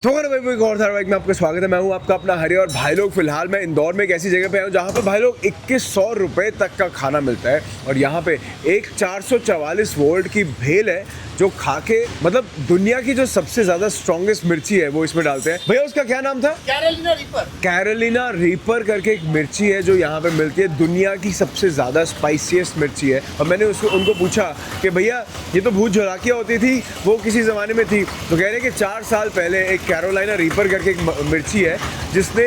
तो भाई एक और धारावाहिक में आपका स्वागत है। मैं हूं आपका अपना हरि और भाई लोग फिलहाल मैं इंदौर में एक ऐसी जगह पे आया हूं जहां पे भाई लोग 2100 रुपए तक का खाना मिलता है और यहां पे एक 444 वोल्ट की भेल है जो खा के मतलब दुनिया की जो सबसे ज्यादा स्ट्रॉन्गेस्ट मिर्ची है वो इसमें डालते हैं। भैया उसका क्या नाम था? Carolina reaper. कैरोलिना रीपर करके एक मिर्ची है जो यहाँ पे मिलती है, दुनिया की सबसे ज्यादा स्पाइसीएस्ट मिर्ची है। और मैंने उनको पूछा कि भैया ये तो भूत जोलाकिया होती थी वो किसी ज़माने में थी, तो कह रहे कि 4 साल पहले एक कैरोलिना रीपर करके एक मिर्ची है जिसने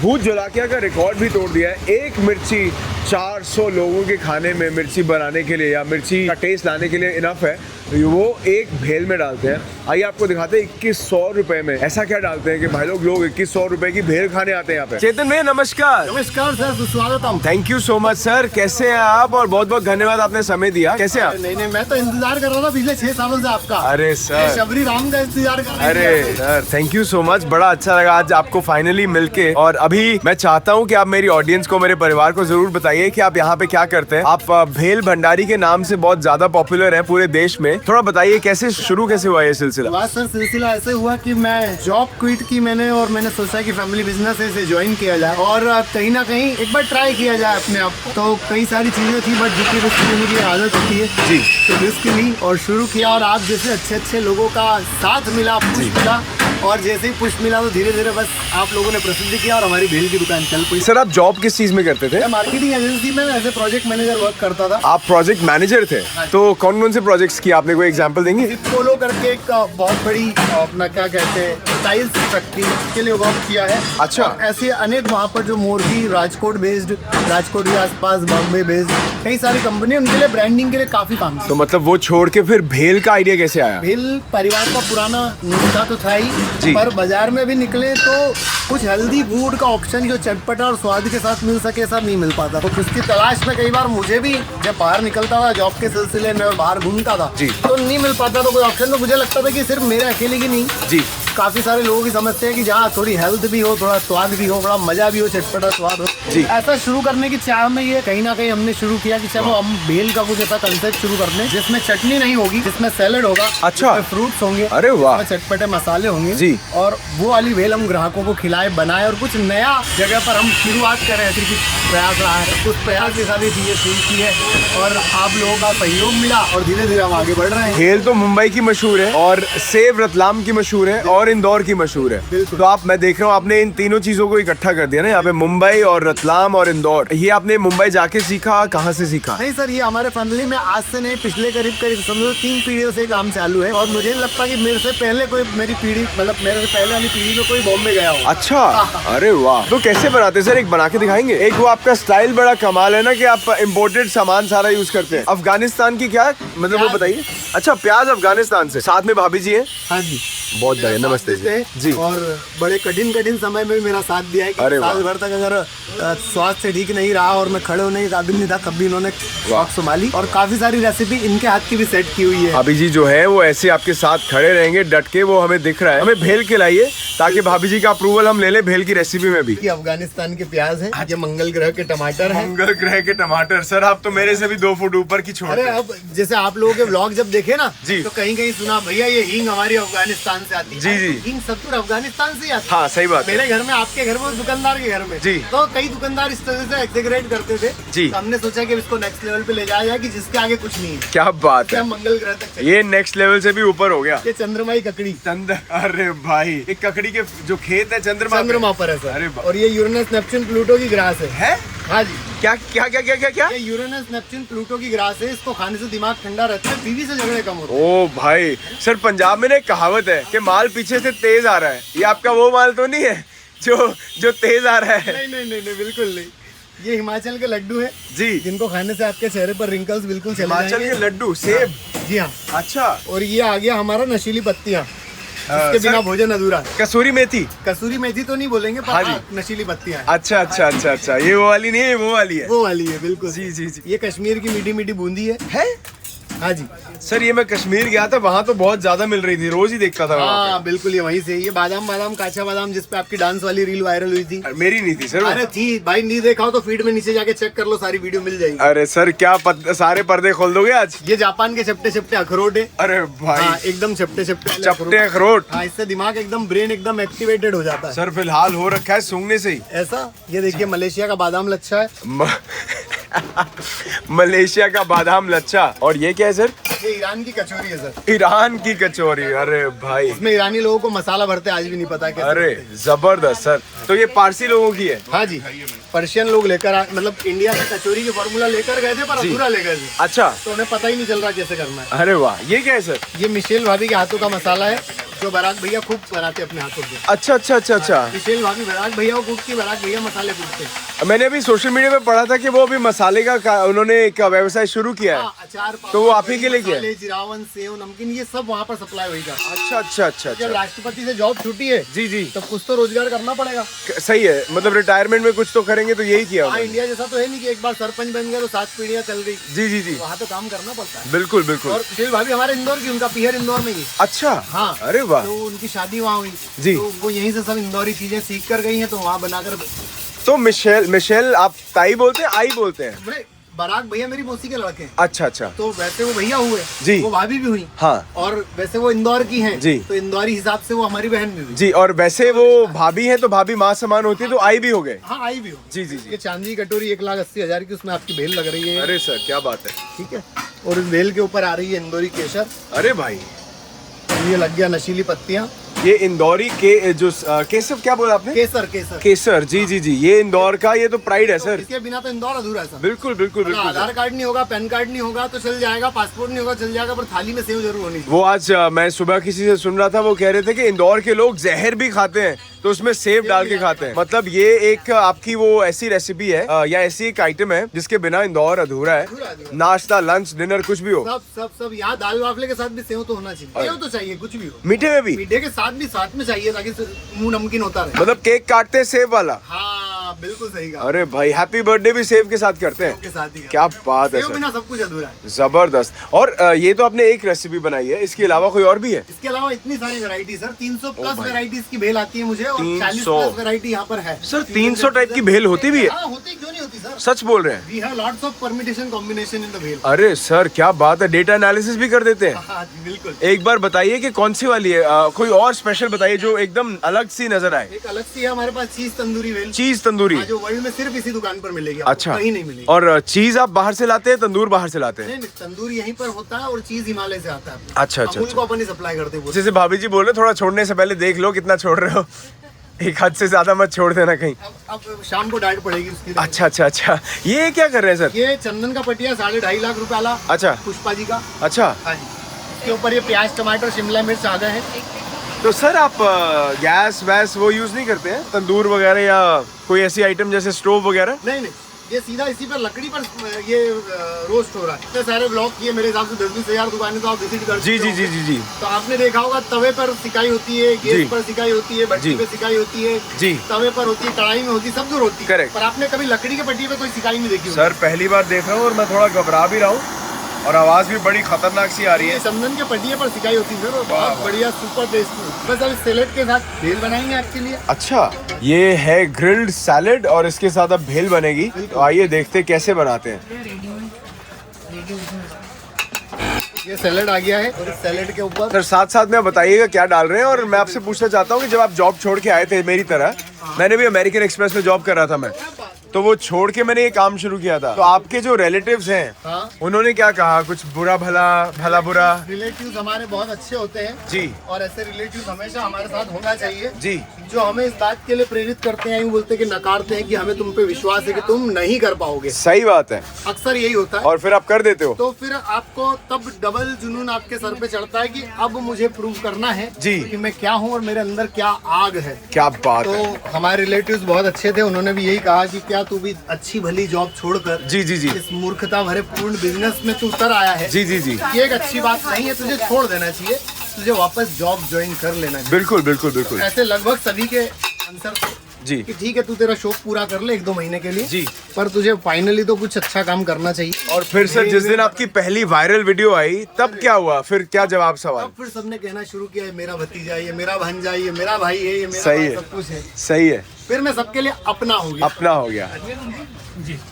भूत जोलाकिया का रिकॉर्ड भी तोड़ दिया है। एक मिर्ची 400 लोगों के खाने में मिर्ची बनाने के लिए या मिर्ची का टेस्ट लाने के लिए इनफ है, वो एक भेल में डालते हैं। आइए आपको दिखाते हैं 2100 रुपए में ऐसा क्या डालते हैं कि भाई लोग 2100 रुपए की भेल खाने आते हैं यहाँ पे। चेतन भैया नमस्कार। नमस्कार सर, सुस्वागतम। Thank you so much sir, कैसे हैं आप? और बहुत बहुत धन्यवाद आपने समय दिया। कैसे आप? नहीं, मैं तो इंतजार कर रहा था पिछले 6 सालों से आपका। अरे सर, शबरी राम का इंतजार कर रहा। अरे sir thank you so much, बड़ा अच्छा लगा आज आपको फाइनली मिलके। और अभी मैं चाहता हूँ कि आप मेरी ऑडियंस को, मेरे परिवार को जरूर बताइए कि आप यहाँ पे क्या करते हैं। आप भेल भंडारी के नाम से बहुत ज्यादा पॉपुलर है पूरे देश में, थोड़ा बताइए कैसे हुआ ये सिलसिला? बात सर सिलसिला ऐसे हुआ कि मैं जॉब क्विट की और मैंने सोचा कि फैमिली बिजनेस है इसे ज्वाइन किया जाए और कहीं ना कहीं एक बार ट्राई किया जाए अपने आप। तो कई सारी चीजें थी बट जितनी रिस्क लेने की आदत होती है जी, तो रिस्क ली और शुरू किया। और आप जैसे अच्छे अच्छे लोगों का साथ मिला, पुश मिला, और जैसे ही पुश मिला तो धीरे धीरे बस आप लोगों ने प्रसिद्धि किया और हमारी भेल की दुकान चल पड़ी। सर आप जॉब किस चीज में करते थे? मैं मार्केटिंग एजेंसी में as a project manager work करता था। आप प्रोजेक्ट मैनेजर थे? तो कौन कौन से प्रोजेक्ट्स किए आपने, कोई एग्जांपल देंगे? पोलो करके एक बहुत बड़ी अपना क्या कहते हैं टाइल्स फैक्ट्री के लिए वर्क किया है। अच्छा। और ऐसे अनेक वहाँ पर जो मोरबी, राजकोट बेस्ड, राजकोट के आसपास बॉम्बे बेस्ड कई सारी कंपनी, उनके लिए ब्रांडिंग के लिए काफी काम किया। तो मतलब वो छोड़ के फिर भेल का आइडिया कैसे आया? भेल परिवार का पुराना नुस्खा तो था जी। ही, पर बाजार में भी निकले तो कुछ हेल्दी फूड का ऑप्शन जो चटपटा और स्वाद के साथ मिल सके ऐसा नहीं मिल पाता। तो उसकी तलाश में कई बार मुझे भी जब बाहर निकलता था जॉब के सिलसिले में और बाहर घूमता था जी, तो नहीं मिल पाता तो कोई ऑप्शन। तो मुझे लगता था कि सिर्फ मेरे अकेले की नहीं जी, काफी सारे लोगों की समस्या है कि जहाँ थोड़ी हेल्थ भी हो, थोड़ा स्वाद भी हो, थोड़ा मजा भी हो, चटपटा स्वाद हो जी। ऐसा शुरू करने की चाह में ये कहीं ना कहीं हमने शुरू किया कि चलो हम भेल का कुछ ऐसा कंसेप्ट शुरू करते हैं जिसमें चटनी नहीं होगी, जिसमें सैलेड होगा, अच्छा, फ्रूट्स होंगे, अरे वाह, चटपटे मसाले होंगे जी। और वो वाली भेल हम ग्राहकों को खिलाए, बनाए और कुछ नया जगह पर हम शुरुआत करें। ऐसी कुछ प्रयास रहा है, उस प्रयास के साथ ये चीजें शुरू की है और आप लोगों का सहयोग मिला और धीरे धीरे हम आगे बढ़ रहे हैं। भेल तो मुंबई की मशहूर है और सेव रतलाम की मशहूर है और इंदौर की मशहूर है। तो आप, मैं देख रहा हूँ आपने इन तीनों चीजों को इकट्ठा कर दिया ना यहाँ पे, मुंबई और रतलाम और इंदौर। ये आपने मुंबई जाके सीखा, कहाँ से सीखा? नहीं सर, ये हमारे फैमिली में आज से नहीं, पिछले करीब समझो 3 पीढ़ियों से काम चालू है और मुझे नहीं लगता कि मेरे से पहले कोई, मेरी पीढ़ी मतलब मेरे से पहले वाली पीढ़ी में कोई बॉम्बे गया हो। अच्छा, अरे वाह। तो कैसे बनाते सर, एक बना के दिखाएंगे? एक वो आपका स्टाइल बड़ा कमाल है ना कि आप इम्पोर्टेड सामान सारा यूज करते हैं। अफगानिस्तान की क्या मतलब वो बताइए। अच्छा, प्याज अफगानिस्तान से, साथ में भाभी जी है? हाँ जी, बहुत बढ़िया, नमस्ते जी। और बड़े कठिन समय में भी मेरा साथ दिया है कि साल भर तक अगर स्वास्थ्य से ठीक नहीं रहा और मैं खड़े होने के काबिल नहीं था, कभी इन्होंने शौक संभाली और काफी सारी रेसिपी इनके हाथ की भी सेट की हुई है। भाभी जी जो है वो ऐसे आपके साथ खड़े रहेंगे डट के, वो हमें दिख रहा है। हमें भेल खिलाइए ताकि भाभी जी का अप्रूवल हम ले ले भेल की रेसिपी में भी। ये अफगानिस्तान के प्याज हैं, ये मंगल ग्रह के टमाटर हैं। मंगल ग्रह के टमाटर? सर आप तो मेरे से भी 2 फुट ऊपर की छोड़। अरे अब जैसे आप लोगों के व्लॉग जब देखे ना जी, तो कहीं कहीं सुना भैया ये हींग हमारी अफगानिस्तान से आती है। जी जी, हींग सत्तर अफगानिस्तान से आती है। हाँ सही बात। मेरे घर में, आपके घर में, दुकानदार के घर में जी, तो कई दुकानदार इस तरह से एक्सेग्रेट करते थे जी। तो हमने सोचा कि इसको नेक्स्ट लेवल पे ले जाया जाए कि जिसके आगे कुछ नहीं है। क्या बात है, मंगल ग्रह तक ये नेक्स्ट लेवल से भी ऊपर हो गया। ये चंद्रमा की ककड़ी। अरे भाई, एक ककड़ी के जो खेत है चंद्रमा पर है सर। अरे और ये यूरेनस नेपच्यून प्लूटो की ग्रास है। हाँ जी। क्या क्या क्या क्या क्या क्या? ये यूरेनस नेपच्यून प्लूटो की ग्रास है, इसको खाने से दिमाग ठंडा रहता है, बीवी से झगड़े कम होते हैं। ओ भाई, सर पंजाब में ना एक कहावत है कि माल पीछे से तेज आ रहा है। ये आपका वो माल तो नहीं है जो तेज आ रहा है? नहीं, बिल्कुल नहीं। ये हिमाचल के लड्डू है जी, जिनको खाने से आपके चेहरे पर रिंकल्स बिल्कुल चले हिमाचल जाएंगे। के लड्डू, सेब? जी हाँ। अच्छा। और ये आ गया हमारा नशीली पत्तियाँ, इसके बिना भोजन अधूरा है। कसूरी मेथी? कसूरी मेथी तो नहीं बोलेंगे पर हाँ, नशीली पत्तियाँ। अच्छा अच्छा अच्छा अच्छा, ये वो वाली नहीं है, वो वाली है? वो वाली है बिल्कुल। जी जी जी। ये कश्मीर की मीठी मीठी बूंदी है। हाँ जी। सर ये मैं कश्मीर गया था, वहाँ तो बहुत ज्यादा मिल रही थी, रोज ही देखता था वहाँ हाँ बिल्कुल, ये वहीं से। ये बादाम काचा बादाम जिसपे आपकी डांस वाली रील वायरल हुई थी। पे। मेरी नहीं थी सर वो। अरे थी भाई, नहीं देखा हो तो फीड में नीचे जाके चेक कर लो, सारी वीडियो मिल जाएगी। अरे सर क्या सारे पर्दे खोल दोगे आज? ये जापान के चपटे चपटे अखरोट है। अरे भाई हाँ एकदम चपटे चपटे चपटे अखरोट। हाँ, इससे दिमाग एकदम, ब्रेन एकदम एक्टिवेटेड हो जाता है। सर फिलहाल हो रखा है सूंघने से ही। ऐसा, ये देखिए मलेशिया का बादाम लच्छा है। मलेशिया का बादाम लच्छा। और ये क्या है सर? ये ईरान की कचौरी है सर। ईरान की कचौरी। अरे भाई इसमें ईरानी लोगों को मसाला भरते आज भी नहीं पता कैसे। अरे जबरदस्त सर। तो ये पारसी लोगों की है? हाँ जी, पर्शियन लोग मतलब इंडिया से कचौरी की फॉर्मूला लेकर गए थे, पर अधूरा ले गए थे। अच्छा। तो उन्हें पता ही नहीं चल रहा कैसे करना है। अरे वाह, ये क्या है सर? ये मिशेल भाभी के हाथों का मसाला है, जो बराक भैया खूब बनाते अपने हाथों से। अच्छा अच्छा अच्छा अच्छा। मिशेल भाभी बराक भैया को कूटती, बराक भैया मसाले कूटते। मैंने अभी सोशल मीडिया पे पढ़ा था कि वो अभी मसाले का उन्होंने एक व्यवसाय शुरू किया है। हाँ, अचार, तो वो आप ही के लिए किया है? मसाले, जिरावन, सेव, नमकीन, ये सब वहाँ पर सप्लाई वही का। अच्छा अच्छा अच्छा जब अच्छा। राष्ट्रपति से जॉब छूटी है जी जी, तब कुछ तो रोजगार करना पड़ेगा। सही है। मतलब रिटायरमेंट में कुछ तो करेंगे, तो यही किया हाँ, उन्होंने। इंडिया जैसा तो है नहीं कि एक बार सरपंच बन गया तो 7 पीढ़ियां चल गई। जी जी जी, वहाँ तो काम करना पड़ता है। बिल्कुल बिल्कुल। और मिशेल भाभी हमारे इंदौर की, उनका पीहर इंदौर में ही। अच्छा। हाँ। अरे वाह। तो उनकी शादी वहाँ हुई जी। तो वो यहीं से सब इंदौरी चीजें सीख कर गई हैं, तो वहाँ बनाकर। तो मिशेल आप ताई बोलते हैं, आई बोलते हैं? बड़े बराक भैया मेरी मौसी के लड़के हैं। अच्छा अच्छा। तो वैसे वो भैया हुए जी। वो भाभी भी हुई। हाँ और वैसे वो इंदौर की हैं जी। तो इंदौरी हिसाब से वो हमारी बहन भी हुई। जी। और वैसे वो भाभी है तो भाभी माँ समान होती है, तो आई भी हो गए। हाँ, आई भी हो। जी जी जी। ये चांदी कटोरी 1,80,000 की, उसमें आपकी भेल लग रही है। अरे सर क्या बात है। ठीक है। और इस भेल के ऊपर आ रही है इंदौरी केसर। अरे भाई, ये लग गया नशीली पत्तियां। ये इंदौरी के जो केसर क्या बोला आपने? केसर केसर केसर। जी जी जी, ये इंदौर का, ये तो प्राइड है सर। इसके बिना तो इंदौर अधूरा है सर। बिल्कुल बिल्कुल बिल्कुल। आधार कार्ड नहीं होगा, पैन कार्ड नहीं होगा तो चल जाएगा, पासपोर्ट नहीं होगा चल जाएगा, पर थाली में सेव जरूर होनी चाहिए। वो आज मैं सुबह किसी से सुन रहा था, वो कह रहे थे कि इंदौर के लोग जहर भी खाते हैं तो उसमें सेब डाल के खाते हैं। मतलब ये एक आपकी वो ऐसी रेसिपी है या ऐसी एक आइटम है जिसके बिना इंदौर अधूरा है। नाश्ता, लंच, डिनर कुछ भी हो, सब यहाँ दाल वाफले के साथ भी सेव तो होना चाहिए। सेव तो चाहिए, कुछ भी हो। मीठे में भी, मीठे के साथ भी साथ में चाहिए, ताकि मुंह नमकीन होता रहे। मतलब केक काटते हैं सेब वाला? हाँ बिल्कुल सही कहा। अरे भाई, हैप्पी बर्थडे भी सेब के साथ करते हैं? के साथ ही। क्या बात है सेव सर, बिना सब कुछ अधूरा है। जबरदस्त। और ये तो आपने एक रेसिपी बनाई है, इसके अलावा कोई और भी है? इसके अलावा इतनी सारी वैरायटी सर, 300 प्लस वैरायटीज की भेल आती है मुझे, और 40 300 प्लस वैरायटी यहाँ पर है। सर 300 टाइप की भेल होती भी है? हाँ, होती क्यों नहीं होती सर। सच बोल रहे हैं? We have lots of permutation combination in the bhel. अरे सर क्या बात है, डेटा एनालिसिस भी कर देते हैं? हाँ जी बिल्कुल। एक बार बताइए कि कौन सी वाली है, कोई और स्पेशल बताइए जो एकदम अलग सी नजर आए। एक अलग सी है हमारे पास चीज तंदूरी भेल। चीज तंदूरी? जो वर्ल्ड में सिर्फ इसी दुकान पर मिलेगी, आपको अच्छा। कहीं नहीं मिलेगी। और चीज आप बाहर से लाते हैं, तंदूर बाहर से लाते हैं? नहीं, तंदूर यहीं पर होता है और चीज हिमालय से आता है। अच्छा अच्छा अमूल अच्छा। को अपन ही सप्लाई करते हैं। जैसे भाभी जी बोल रहे, थोड़ा छोड़ने से पहले देख लो कितना छोड़ रहे हो, एक हद से ज्यादा मत छोड़ देना कहीं। अब शाम को डाइट पड़ेगी उसकी। अच्छा अच्छा अच्छा। ये क्या कर रहे हैं सर? ये चंदन का पटिया 2.5 लाख रुपए वाला। अच्छा। पुष्पा जी का। अच्छा। हाँ जी। इसके ऊपर ये प्याज, टमाटर, शिमला मिर्च आ गए हैं। तो सर आप गैस वैस वो यूज नहीं करते हैं, तंदूर वगैरह या कोई ऐसी आइटम जैसे स्टोव वगैरह? नहीं नहीं, ये सीधा इसी पर लकड़ी पर ये रोस्ट हो रहा है। इतने सारे ब्लॉक किए, मेरे हिसाब से 10-20 हजार दुकानें तो आप विजिट कर जी जी जी जी जी। तो आपने देखा होगा तवे पर सिकाई होती है, जी। गैस पर सिकाई होती है, भट्टी जी। पे सिकाई होती है, जी। तवे पर होती है, कढ़ाई में होती है, सब दूर होती है। Correct। पर आपने कभी लकड़ी के पट्टी पे कोई सिकाई नहीं देखी होगी। सर पहली बार देख रहा हूँ और मैं थोड़ा घबरा भी रहा हूँ, और आवाज भी बड़ी खतरनाक सी आ रही ये है। चंदन के पटिये पर सिकाई होती है सर, और बहुत बढ़िया सुपर टेस्टी। बस अब सैलेड के साथ भेल बनाएंगे आपके लिए। अच्छा, ये है ग्रिल्ड सैलेड और इसके साथ अब भेल बनेगी। तो आइए देखते हैं कैसे बनाते हैं। ये सैलेड आ गया है और इस सैलेड के ऊपर सर साथ साथ में बताइएगा क्या डाल रहे हैं। और मैं आपसे पूछना चाहता हूँ कि जब आप जॉब छोड़ के आए थे मेरी तरह, मैंने भी अमेरिकन एक्सप्रेस में जॉब कर रहा था मैं, तो वो छोड़ के मैंने ये काम शुरू किया था। तो आपके जो रिलेटिव्स हैं, हाँ। उन्होंने क्या कहा? कुछ बुरा भला बुरा? रिलेटिव्स हमारे बहुत अच्छे होते हैं जी। और ऐसे रिलेटिव्स हमेशा हमारे साथ होना चाहिए जी। जो हमें इस बात के लिए प्रेरित करते हैं, यूँ बोलते हैं कि नकारते हैं कि हमें तुम पे विश्वास है कि तुम नहीं कर पाओगे। सही बात है। अक्सर यही होता है। और फिर आप कर देते हो। तो फिर आपको तब डबल जुनून आपके सर पे चढ़ता है कि अब मुझे प्रूव करना है जी। कि मैं क्या हूँ और मेरे अंदर क्या आग है। क्या बात तो है। हमारे रिलेटिव्स बहुत अच्छे थे, उन्होंने भी यही कहा कि क्या तू भी अच्छी भली जॉब छोड़कर जी जी जी इस मूर्खता भरे पूर्ण बिजनेस में तू उतर आया है। जी जी जी। ये एक अच्छी बात नहीं है, तुझे छोड़ देना चाहिए, तुझे वापस जॉब ज्वाइन कर लेना चाहिए। बिल्कुल बिल्कुल बिल्कुल। ऐसे लगभग सभी के आंसर जी। कि ठीक है तू तेरा शौक पूरा कर ले 1-2 महीने के लिए जी। पर तुझे फाइनली तो कुछ अच्छा काम करना चाहिए। और फिर सर जिस दिन आपकी पहली वायरल वीडियो आई तब क्या हुआ, फिर क्या जवाब सवाल? अब फिर सबने कहना शुरू किया, ये मेरा भतीजा है, ये मेरा भांजा है, ये मेरा भाई है, ये मेरा सही भाई, है। सब कुछ है। सही है, फिर मैं सबके लिए अपना हो गया। अपना हो गया।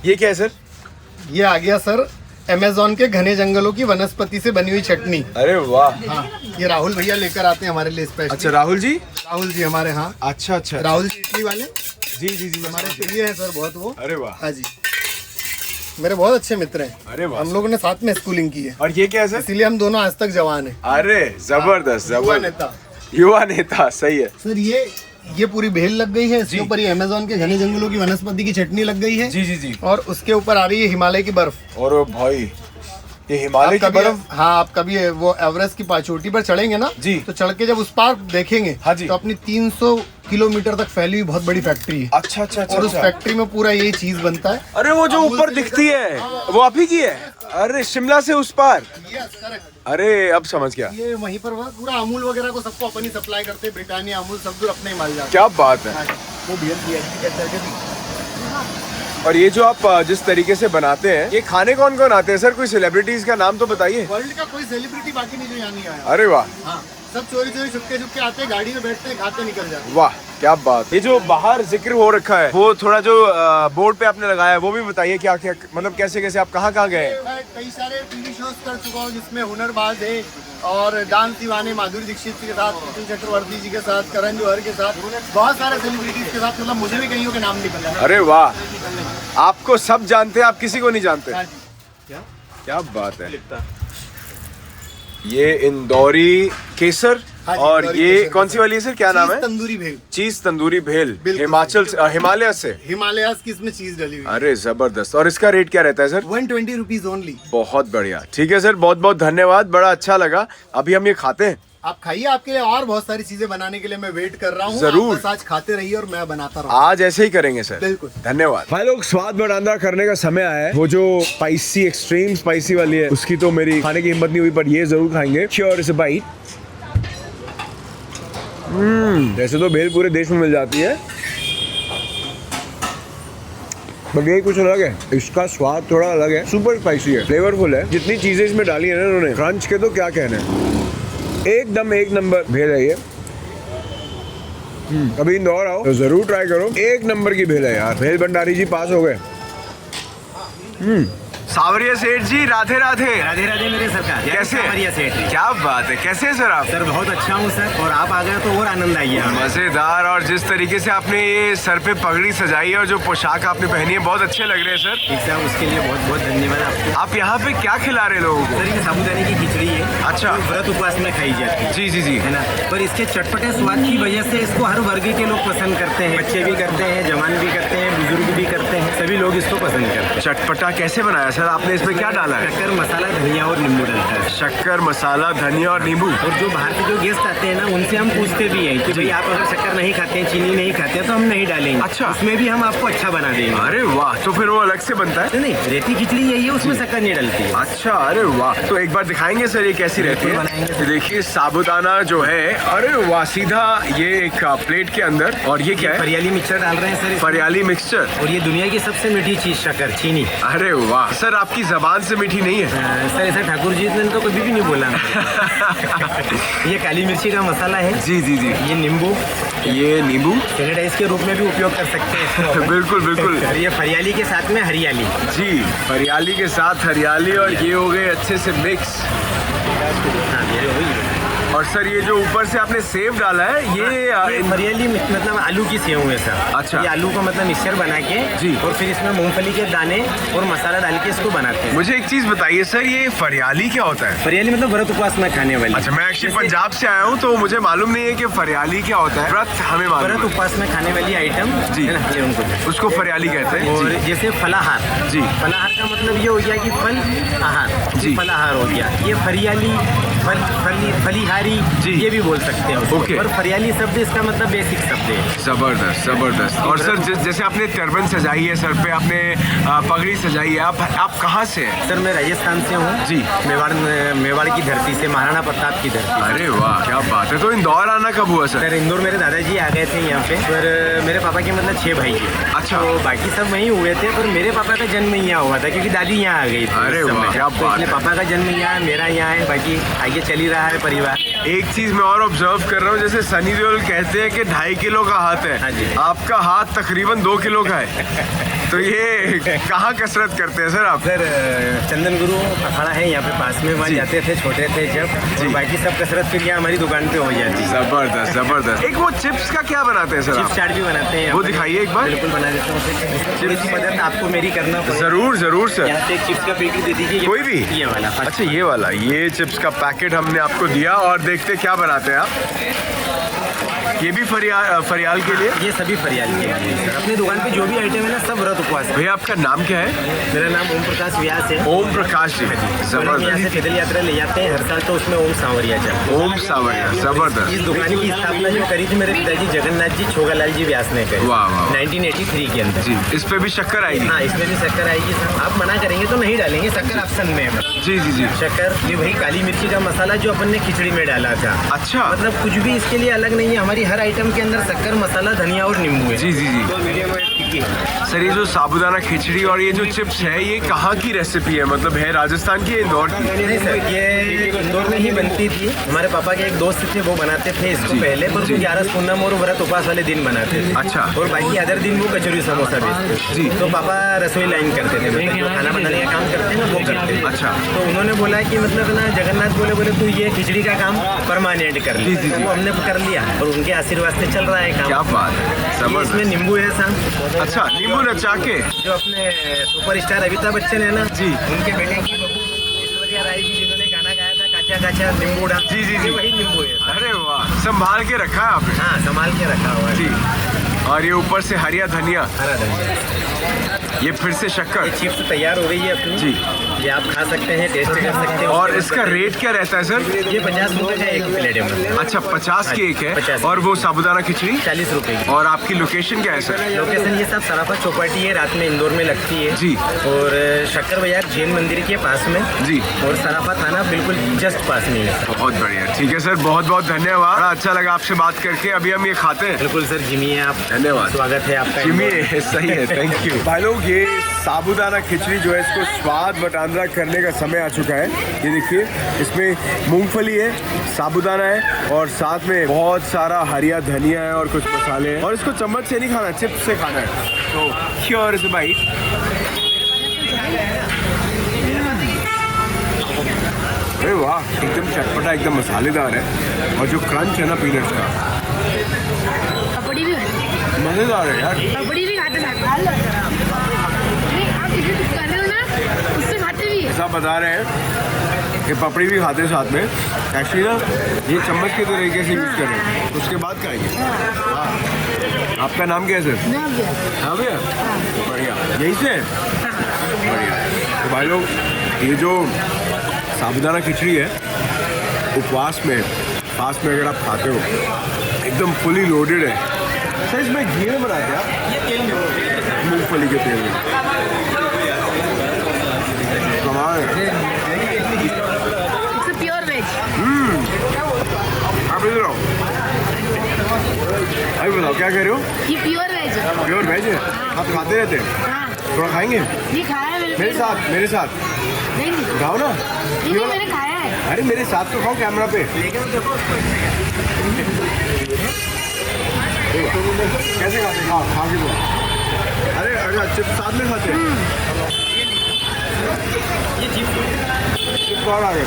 ये क्या है सर? ये आ गया सर अमेज़न के घने जंगलों की वनस्पति से बनी हुई चटनी। अरे वाह। हाँ, ये राहुल भैया लेकर आते हैं हमारे लिए स्पेशल। अच्छा राहुल जी? राहुल जी हमारे, हाँ। अच्छा अच्छा। राहुल जी इटली वाले, जी जी जी, हमारे प्रिय है सर बहुत वो। अरे वाह। हाँ जी, मेरे बहुत अच्छे मित्र हैं। अरे वाह। हम लोगों ने साथ में स्कूलिंग की है, और ये क्या है सर? इसीलिए हम दोनों आज तक जवान हैं। अरे जबरदस्त युवा जबरदस्त। नेता। युवा नेता, सही है। सर ये पूरी भेल लग गई है, इसके ऊपर ये अमेज़न के घने जंगलों की वनस्पति की चटनी लग गई है। जी जी जी। और उसके ऊपर आ रही है हिमालय की बर्फ। और ओ भाई, ये हिमालय की बर्फ। हाँ, आप कभी वो एवरेस्ट की चोटी पर चढ़ेंगे ना जी। तो चढ़ के जब उस पार देखेंगे, हाँ जी। तो अपनी 300 किलोमीटर तक फैली हुई बहुत बड़ी फैक्ट्री है। अच्छा अच्छा अच्छा। और उस अच्छा। फैक्ट्री में पूरा यही चीज बनता है। अरे वो जो अमूल ऊपर से दिखती है लेकर- वो आप ही की है? अरे शिमला से उस पार? Yes, correct। अरे अब समझ गया। ये वहीं पर वो पूरा अमूल वगैरह को सबको अपन ही सप्लाई करते हैं, ब्रिटानिया अमूल सब दूर अपने ही माल जाते क्या बात है। हैं। वो भी एग्रीकल्चर के भी। और ये जो आप जिस तरीके से बनाते हैं, ये खाने कौन कौन आते हैं सर? कोई सेलिब्रिटीज का नाम तो बताइए। वर्ल्ड का कोई सेलिब्रिटी बाकी नहीं जो यहाँ नहीं आया। अरे वाह। हाँ, सब चोरी चोरी छुपके छुपके आते हैं, गाड़ी में बैठते हैं, खाते निकल जाते हैं। वाह क्या बात। ये जो बाहर जिक्र हो रखा है वो थोड़ा जो बोर्ड पे आपने लगाया है वो भी बताइए, क्या क्या मतलब कैसे कैसे आप कहाँ कहाँ गए? मैं कई सारे टीवी शोज कर चुका हूँ जिसमें हुनरबाज है और डांस दीवाने माधुरी दीक्षित जी के साथ, नितिन चक्रवर्ती जी के साथ, करण जौहर के साथ, बहुत सारे सेलिब्रिटीज के साथ, मतलब मुझे भी कईयों के नाम नहीं पता। अरे वाह, आपको सब जानते हैं, आप किसी को नहीं जानते? हाँ जी। क्या बात है। ये इंदौरी केसर। हाँ जी, और इंदौरी ये केसर कौन सी वाली है सर, क्या नाम है? चीज़ तंदूरी भेल। चीज तंदूरी भेल, बिल्कुल। हिमाचल से, हिमालय से। हिमालयास की इसमें चीज डली हुई है। अरे जबरदस्त। और इसका रेट क्या रहता है सर? 120 rupees only. बहुत बढ़िया, ठीक है सर, बहुत बहुत धन्यवाद, बड़ा अच्छा लगा। अभी हम ये खाते हैं। आप खाइए, आपके लिए और बहुत सारी चीजें बनाने के लिए मैं वेट कर रहा हूँ। जरूर। आप बस आज खाते रहिए और मैं बनाता रहूँ। आज ऐसे ही करेंगे सर। बिल्कुल। धन्यवाद भाई लोग। स्वाद बढ़ाना करने का समय आया है। वो जो स्पाइसी, एक्सट्रीम स्पाइसी वाली है उसकी तो मेरी खाने की हिम्मत नहीं हुई, पर ये जरूर खाएंगे। Sure is a bite. जैसे तो भेल पूरे देश में मिल जाती है, बट ये कुछ अलग है, इसका स्वाद थोड़ा अलग है। सुपर स्पाइसी है, फ्लेवरफुल है। जितनी चीजें इसमें डाली है ना उन्होंने, क्रंच के तो क्या कहने, एकदम एक नंबर भेल है ये। कभी इंदौर आओ तो जरूर ट्राई करो, एक नंबर की भेल है यार। भेल भंडारी जी पास हो गए। सावरिया सेठ जी, राधे राधे। राधे राधे मेरे सरकार। कैसे? सावरिया सेठ जी। क्या बात है, कैसे हैं सर आप? सर बहुत अच्छा हूँ सर, और आप आ गए तो और आनंद आई है। मजेदार। और जिस तरीके से आपने ये सर पे पगड़ी सजाई है और जो पोशाक आपने पहनी है, बहुत अच्छे लग रहे हैं सर। ठीक साहब, उसके लिए बहुत बहुत धन्यवाद आपको। आप यहाँ पे क्या खिला रहे हैं लोगों को? सर ये साबूदाने की खिचड़ी है। अच्छा। जो व्रत उपवास में खाई जाती है। जी जी जी। है ना, पर इसके चटपटे स्वाद की वजह से इसको हर वर्ग के लोग पसंद करते हैं। बच्चे भी करते हैं, जवान भी करते हैं, बुजुर्ग भी करते हैं, सभी लोग इसको पसंद करते हैं। चटपटा कैसे बनाया सर आपने? इसमें क्या डाला है? शक्कर, मसाला, धनिया और नींबू डलता है। शक्कर, मसाला, धनिया और नींबू। और जो बाहर के जो गेस्ट आते हैं ना, उनसे हम पूछते भी हैं कि भाई आप अगर शक्कर नहीं खाते हैं, चीनी नहीं खाते हैं, तो हम नहीं डालेंगे। अच्छा। उसमें भी हम आपको अच्छा बना देंगे। अरे वाह, तो फिर वो अलग से बनता है? नहीं, रेती खिचड़ी यही है, उसमें शक्कर नहीं डलती है। अच्छा, अरे वाह। तो एक बार दिखाएंगे सर ये कैसी रहती है? बनाएंगे। ये देखिए साबूदाना जो है, अरे वाह, सीधा ये एक प्लेट के अंदर। और ये क्या है? फरियाली मिक्सचर डाल रहे हैं सर इसमें। फरियाली मिक्सचर। और ये दुनिया की सबसे मीठी चीज शक्कर, चीनी। अरे वाह सर, आपकी जबान से मीठी नहीं है? सर ऐसा ठाकुर जी ने तो कभी भी नहीं बोला। ये काली मिर्ची का मसाला है। जी जी जी। ये नींबू, ये नींबू सैनिटाइज के रूप में भी उपयोग कर सकते हैं इसको। बिल्कुल बिल्कुल। और ये फरियाली के साथ में हरियाली। जी, हरियाली के साथ हरियाली, और ये हो गए अच्छे से मिक्स। हाँ, ये वही है। और सर ये जो ऊपर से आपने सेव डाला है, ये फरियाली मतलब आलू की सेव है सर। अच्छा। ये आलू का मतलब मिक्सचर बना के जी। और फिर इसमें मूंगफली के दाने और मसाला डाल के इसको बनाते हैं। मुझे एक चीज बताइए सर, ये फरियाली क्या होता है? फरियाली मतलब व्रत उपवास में खाने वाली। अच्छा, मैं एक्चुअली पंजाब से आया हूँ तो मुझे मालूम नहीं है कि फरियाली क्या होता है। व्रत हमें मालूम व्रत है। उपवास में खाने वाली आइटम जी। है ना, ये उनको उसको फरियाली कहते हैं। और जी। जैसे फलाहार। जी। फलाहार का इसका मतलब ये हो गया कि फल आहार, जी। फल आहार हो गया। ये फरियाली, फलीहारी जी। ये भी बोल सकते हैं उसको। ओके। और फरियाली शब्द इसका मतलब बेसिक शब्द है। जबरदस्त जबरदस्त। और सर जैसे आपने टर्बन सजाई है, सर पे आपने पगड़ी सजाई है, आप कहाँ से हैं? सर मैं राजस्थान से हूँ जी। मेवाड़ की धरती से, महाराणा प्रताप की धरती से। अरे वाह क्या बात है। तो इंदौर आना कब हुआ सर? सर इंदौर मेरे दादाजी आ गए थे यहाँ पे, पर मेरे पापा के मतलब 6 भाई थे। अच्छा। तो बाकी सब वहीं हुए थे, पर मेरे पापा का जन्म यहाँ हुआ था क्योंकि दादी यहाँ आ गई थी। अरे उस समय। वाह, क्या तो बात इसलिए है। पापा का जन्म यहाँ है, मेरा यहाँ है, बाकी आगे चल ही रहा है परिवार। एक चीज मैं और ऑब्जर्व कर रहा हूँ, जैसे सनी देओल कहते हैं कि 2.5 किलो का हाथ हाँ है, जी। आपका हाथ तकरीबन 2 किलो का है। तो ये कहाँ कसरत करते हैं सर आप? सर चंदन गुरु अखाड़ा है यहाँ पे पास में, वहाँ जी। जाते थे छोटे थे जब। जी। और बाकी सब कसरत फिर यहाँ हमारी दुकान पे हो जाती है। जबरदस्त जबरदस्त। एक वो चिप्स का क्या बनाते हैं सर चिप्स आप? चाट भी बनाते हैं यहाँ वो पे। दिखाइए एक बार। बिल्कुल बना देता हूँ सर। थोड़ी सी मदद आपको मेरी करना पड़ेगा। जरूर जरूर सर। यहाँ से एक चिप्स का पैकेट दे दीजिए। कोई भी? ये वाला। अच्छा ये वाला, ये चिप्स का पैकेट हमने आपको दिया और देखते क्या बनाते हैं आप। ये भी फरियाल के लिए? ये सभी फरियाल के लिए सर। अपनी दुकान पे जो भी आइटम है ना सब व्रत उपवास है। भैया आपका नाम क्या है? मेरा नाम ओम प्रकाश व्यास है। ओम प्रकाश जी। और हम यहाँ से जबरदस्त। पैदल यात्रा ले जाते हैं हर साल, तो उसमें ओम सांवरिया चलता है। ओम सावरिया जबरदस्त। इस दुकान की स्थापना जो करी थी मेरे पिताजी जगन्नाथ जी छोगालाल जी व्यास ने करी। वाह, वाह। 1983 के अंदर। जी, इस पे भी शक्कर आएगी? हाँ इसमें भी शक्कर आएगी सर। आप मना करेंगे तो नहीं डालेंगे, शक्कर ऑप्शन में है। जी जी जी। शक्कर ये वही काली मिर्ची का मसाला जो अपन ने खिचड़ी में डाला था। अच्छा। मतलब कुछ भी इसके लिए अलग नहीं है। हमारी हर आइटम के अंदर शक्कर, मसाला, धनिया और नींबू है। जी जी जी। तो मीडियम और तीखी है। सर ये जो साबूदाना खिचड़ी और ये जो चिप्स है, ये कहाँ की रेसिपी है? मतलब है राजस्थान की या इंदौर की? नहीं सर, ये इंदौर में ही बनती थी। हमारे पापा के एक दोस्त थे, वो बनाते थे इसको जी, पहले, पर जी। वो 11 पूर्णम और व्रत उपवास वाले दिन बनाते थे। अच्छा। और बाकी अदर दिन वो कचौरी समोसा बेचते थे। जी। तो पापा रसोई लाइन करते थे, मतलब जो खाना बनाने का काम करते हैं ना वो करते थे। अच्छा। तो उन्होंने बोला कि मतलब ना जगन्नाथ बोले तू ये खिचड़ी का काम परमानेंट कर जी, ली। जी, जी। वो हमने कर लिया और उनके आशीर्वाद से चल रहा है काम। क्या बात है, ये जबरदस्त। इसमें नींबू है साहब। अच्छा, नींबू नचा के। जो अपने सुपरस्टार अमिताभ बच्चन है ना जी। उनके बेटे की बहू ऐश्वर्या राय जी, जिन्होंने गाना गाया था काचा काचा नींबू डाल। जी, जी, जी। ये वही नींबू है। अरे वाह, संभाल के रखा है आपने। हाँ संभाल के रखा हुआ है। जी। और ये ऊपर से हरिया धनिया, हरा धनिया। ये फिर से शक्कर। ये चिप्स तैयार हो गई है अपनी। जी। ये आप खा सकते हैं, टेस्ट कर सकते हैं। और इसका रेट क्या रहता है सर? ये 50 रुपए का एक प्लेट है मतलब। अच्छा 50 की एक है। 50। और वो साबूदाना खिचड़ी? 40 रुपए की। और आपकी लोकेशन क्या है सर? लोकेशन ये सब सराफा चौपाटी है, रात में इंदौर में लगती है। जी। और शक्कर बाजार जैन मंदिर के पास में। जी। और सराफा थाना बिल्कुल जस्ट पास में है। बहुत बढ़िया, ठीक है सर, बहुत बहुत धन्यवाद। बड़ा अच्छा लगा आपसे बात करके। अभी हम ये खाते हैं। बिल्कुल सर, जिमी आप। धन्यवाद। स्वागत है आपका। जिमी सही है, थैंक यू। भाई लोग, ये साबूदाना खिचड़ी जो है, इसको स्वाद बटांदरा करने का समय आ चुका है। ये देखिए, इसमें मूंगफली है, साबूदाना है और साथ में बहुत सारा हरिया धनिया है और कुछ मसाले हैं। और इसको चम्मच से नहीं खाना, चिप्स से खाना है। तो हियर इज अ बाइट। अरे वाह, एकदम चटपटा, एकदम मसालेदार है। और जो क्रंच है ना पीनट्स का, पपड़ी भी मज़ेदार है यार। पपड़ी भी खाते साथ नहीं, आप जिसे कुछ कर रहे हो ना उससे खाते भी है। ऐसा बता रहे हैं कि पपड़ी भी खाते हैं साथ में। एक्चुअली ना ये चम्मच के तरीके से यूज़ कर रहे हैं, उसके बाद खाएंगे। हाँ। आपका नाम क्या है सर? ना भैया। हाँ भैया, बढ़िया, यहीं से है? बढ़िया। तो भाई लोग, ये जो साबूदाना खिचड़ी है, उपवास में, फास्ट में अगर आप खाते हो, एकदम फुली लोडेड है। सर इसमें घी में बनाते हैं आप? ये तेल में, मूंगफली के तेल में। कमाल है। It's pure veg. आप इधर आओ। अभी बताओ क्या कह रहे हो? ये प्योर वेज है। प्योर वेज है? आप खाते रहते हैं? हाँ, थोड़ा खाएंगे? ये खाया है मेरे साथ, मेरे साथ नहीं नहीं खाओ ना। नहीं, मैंने खाया है। अरे मेरे साथ तो खाओ कैमरा पे। कैसे खाते? हाँ, खा के बोलो। अरे अच्छा, चिप्स साथ में खाते हैं? ये चिप्स और आ गए।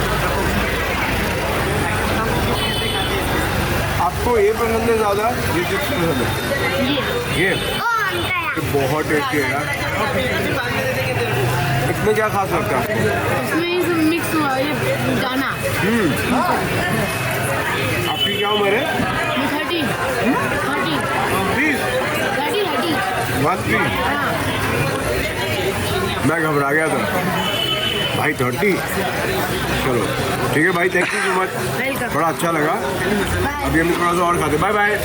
आपको ये पसंद है ज़्यादा, ये चिप्स पसंद है? ये बहुत टेस्टी है यार। इसमें क्या खास लगता है? इसमें ये सब मिक्स हुआ है, ये गाना। आपकी क्या उम्र है? 30 30 20? 30 30। वाह बात की, मैं घबरा गया था भाई। 30 चलो ठीक है भाई, thank you so much, welcome. बड़ा अच्छा लगा। अभी हम थोड़ा सा और खाते, बाय बाय।